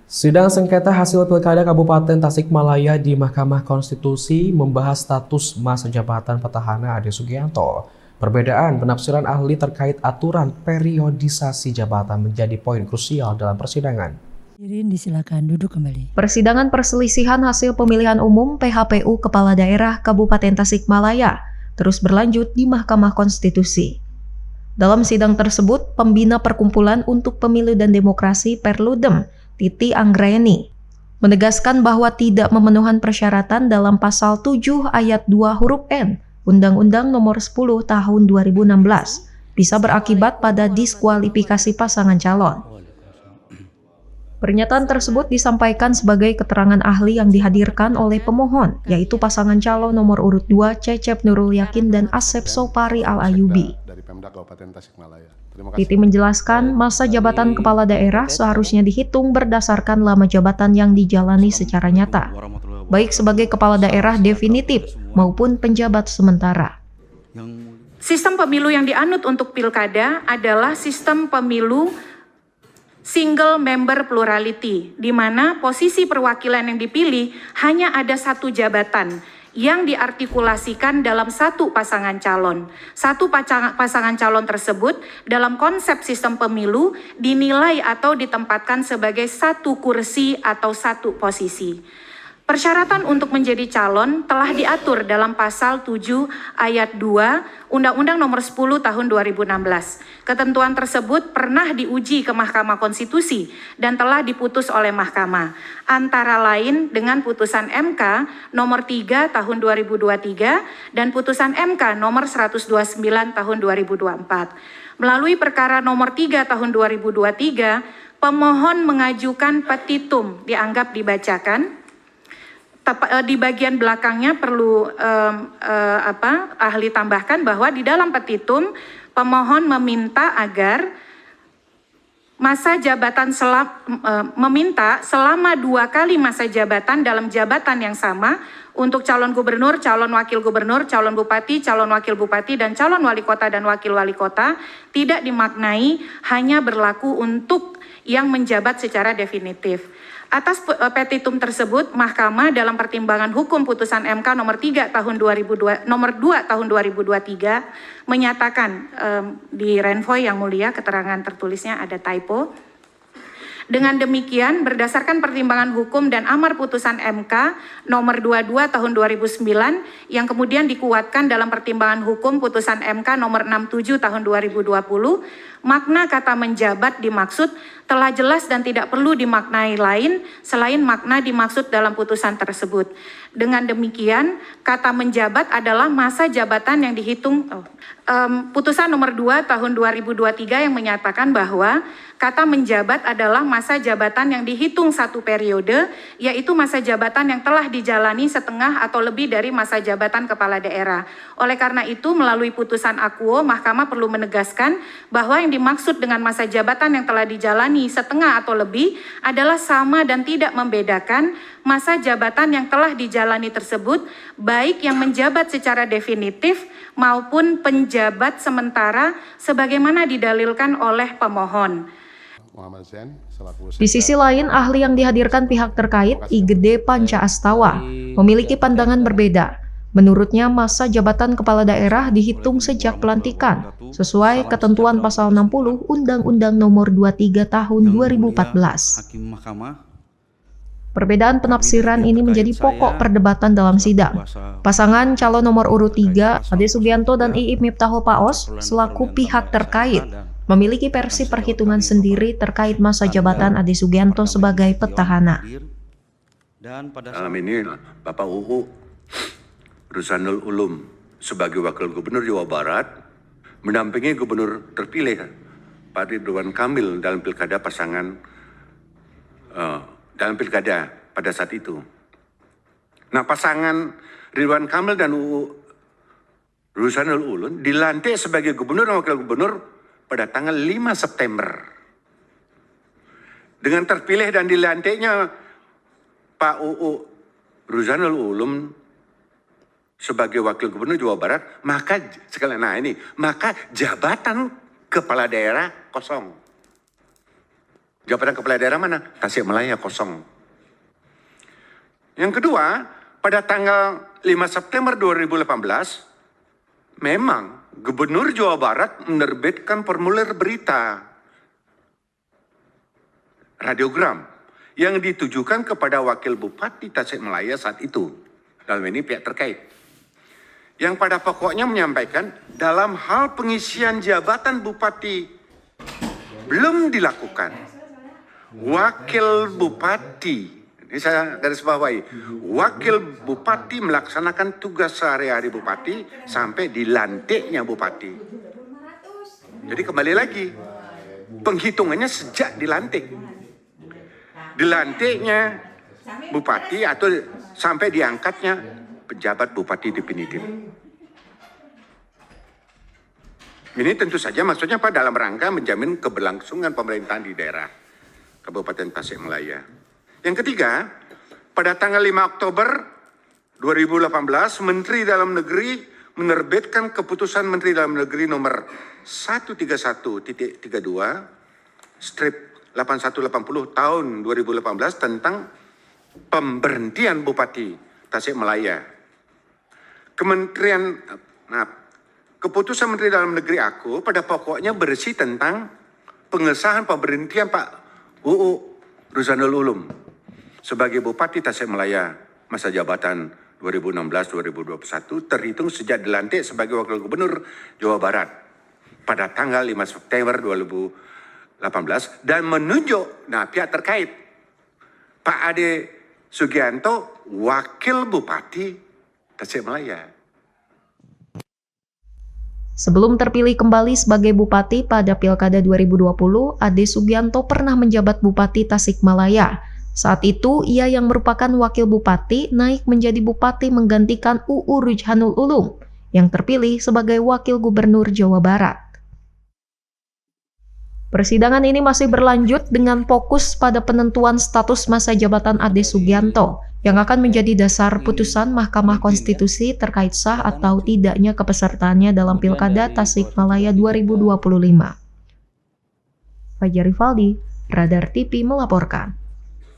Sidang sengketa hasil Pilkada Kabupaten Tasikmalaya di Mahkamah Konstitusi membahas status masa jabatan petahana Ade Sugianto. Perbedaan penafsiran ahli terkait aturan periodisasi jabatan menjadi poin krusial dalam persidangan. Disilakan duduk kembali. Persidangan perselisihan hasil pemilihan umum PHPU Kepala Daerah Kabupaten Tasikmalaya terus berlanjut di Mahkamah Konstitusi. Dalam sidang tersebut, Pembina Perkumpulan untuk Pemilu dan Demokrasi Perludem, Titi Anggraeni, menegaskan bahwa tidak memenuhi persyaratan dalam Pasal 7 Ayat 2 huruf N Undang-Undang Nomor 10 Tahun 2016 bisa berakibat pada diskualifikasi pasangan calon. Pernyataan tersebut disampaikan sebagai keterangan ahli yang dihadirkan oleh pemohon, yaitu pasangan calon nomor urut 2 Cecep Nurul Yakin dan Asep Sopari Al-Ayubi. Titi menjelaskan masa jabatan kepala daerah seharusnya dihitung berdasarkan lama jabatan yang dijalani secara nyata, baik sebagai kepala daerah definitif maupun penjabat sementara. Sistem pemilu yang dianut untuk pilkada adalah sistem pemilu single member plurality, di mana posisi perwakilan yang dipilih hanya ada satu jabatan yang diartikulasikan dalam satu pasangan calon. Satu pasangan calon tersebut dalam konsep sistem pemilu dinilai atau ditempatkan sebagai satu kursi atau satu posisi. Persyaratan untuk menjadi calon telah diatur dalam Pasal 7 Ayat 2 Undang-Undang Nomor 10 Tahun 2016. Ketentuan tersebut pernah diuji ke Mahkamah Konstitusi dan telah diputus oleh Mahkamah. Antara lain dengan putusan MK Nomor 3 Tahun 2023 dan putusan MK Nomor 129 Tahun 2024. Melalui perkara Nomor 3 Tahun 2023, pemohon mengajukan petitum dianggap dibacakan. Di bagian belakangnya perlu ahli tambahkan bahwa di dalam petitum pemohon meminta agar masa jabatan meminta selama 2 kali masa jabatan dalam jabatan yang sama untuk calon gubernur, calon wakil gubernur, calon bupati, calon wakil bupati, dan calon wali kota dan wakil wali kota tidak dimaknai hanya berlaku untuk yang menjabat secara definitif. Atas petitum tersebut, Mahkamah dalam pertimbangan hukum putusan MK nomor 2 tahun 2023 menyatakan di Renvoy yang mulia keterangan tertulisnya ada typo. Dengan demikian, berdasarkan pertimbangan hukum dan amar putusan MK nomor 22 tahun 2009 yang kemudian dikuatkan dalam pertimbangan hukum putusan MK nomor 67 tahun 2020, makna kata menjabat dimaksud telah jelas dan tidak perlu dimaknai lain selain makna dimaksud dalam putusan tersebut. Dengan demikian, kata menjabat adalah masa jabatan yang dihitung putusan nomor 2 tahun 2023 yang menyatakan bahwa kata menjabat adalah masa jabatan yang dihitung satu periode, yaitu masa jabatan yang telah dijalani setengah atau lebih dari masa jabatan kepala daerah. Oleh karena itu, melalui putusan akuo, Mahkamah perlu menegaskan bahwa yang dimaksud dengan masa jabatan yang telah dijalani setengah atau lebih adalah sama dan tidak membedakan masa jabatan yang telah dijalani tersebut, baik yang menjabat secara definitif maupun penjabat sementara sebagaimana didalilkan oleh pemohon. Di sisi lain, ahli yang dihadirkan pihak terkait, I Gede Panca Astawa, memiliki pandangan berbeda. Menurutnya, masa jabatan kepala daerah dihitung sejak pelantikan, sesuai ketentuan Pasal 60 Undang-Undang Nomor 23 Tahun 2014. Perbedaan penafsiran ini menjadi pokok perdebatan dalam sidang. Pasangan calon nomor urut 3, Ade Sugianto dan Iip Miftahul Paos, selaku pihak terkait, memiliki versi perhitungan sendiri terkait masa jabatan Ade Sugianto sebagai petahana. Dalam ini Bapak UU Ruzanul Ulum sebagai Wakil Gubernur Jawa Barat mendampingi Gubernur terpilih Pak Ridwan Kamil dalam pilkada dalam pilkada pada saat itu. Nah, pasangan Ridwan Kamil dan UU Ruzanul Ulum dilantik sebagai Gubernur dan Wakil Gubernur pada tanggal 5 September. Dengan terpilih dan dilantiknya Pak UU Ruzanul Ulum sebagai Wakil Gubernur Jawa Barat, maka jabatan kepala daerah kosong. Jabatan kepala daerah mana? Tasikmalaya kosong. Yang kedua, pada tanggal 5 September 2018, memang Gubernur Jawa Barat menerbitkan formulir berita radiogram yang ditujukan kepada Wakil Bupati Tasikmalaya saat itu. Dalam ini pihak terkait. Yang pada pokoknya menyampaikan dalam hal pengisian jabatan Bupati belum dilakukan. Wakil Bupati, ini saya garis bawahi, Wakil Bupati melaksanakan tugas sehari-hari Bupati sampai dilantiknya Bupati. Jadi kembali lagi, penghitungannya sejak dilantik. Dilantiknya Bupati atau sampai diangkatnya pejabat Bupati definitif. Ini tentu saja maksudnya Pak dalam rangka menjamin keberlangsungan pemerintahan di daerah Kabupaten Tasikmalaya. Yang ketiga, pada tanggal 5 Oktober 2018, Menteri Dalam Negeri menerbitkan keputusan Menteri Dalam Negeri nomor 131.32/8180 tahun 2018 tentang pemberhentian Bupati Tasikmalaya. Keputusan Menteri Dalam Negeri aku pada pokoknya berisi tentang pengesahan pemberhentian Pak UU Ruzanul Ulum sebagai Bupati Tasikmalaya masa jabatan 2016-2021 terhitung sejak dilantik sebagai Wakil Gubernur Jawa Barat pada tanggal 5 September 2018 dan menunjuk pihak terkait Pak Ade Sugianto Wakil Bupati Tasikmalaya. Sebelum terpilih kembali sebagai bupati pada Pilkada 2020, Ade Sugianto pernah menjabat Bupati Tasikmalaya. Saat itu, ia yang merupakan wakil bupati naik menjadi bupati menggantikan UU Ruzanul Ulum yang terpilih sebagai wakil gubernur Jawa Barat. Persidangan ini masih berlanjut dengan fokus pada penentuan status masa jabatan Ade Sugianto yang akan menjadi dasar putusan Mahkamah Konstitusi terkait sah atau tidaknya kepesertaannya dalam Pilkada Tasikmalaya 2025. Fajar Rivaldi, Radar TV melaporkan.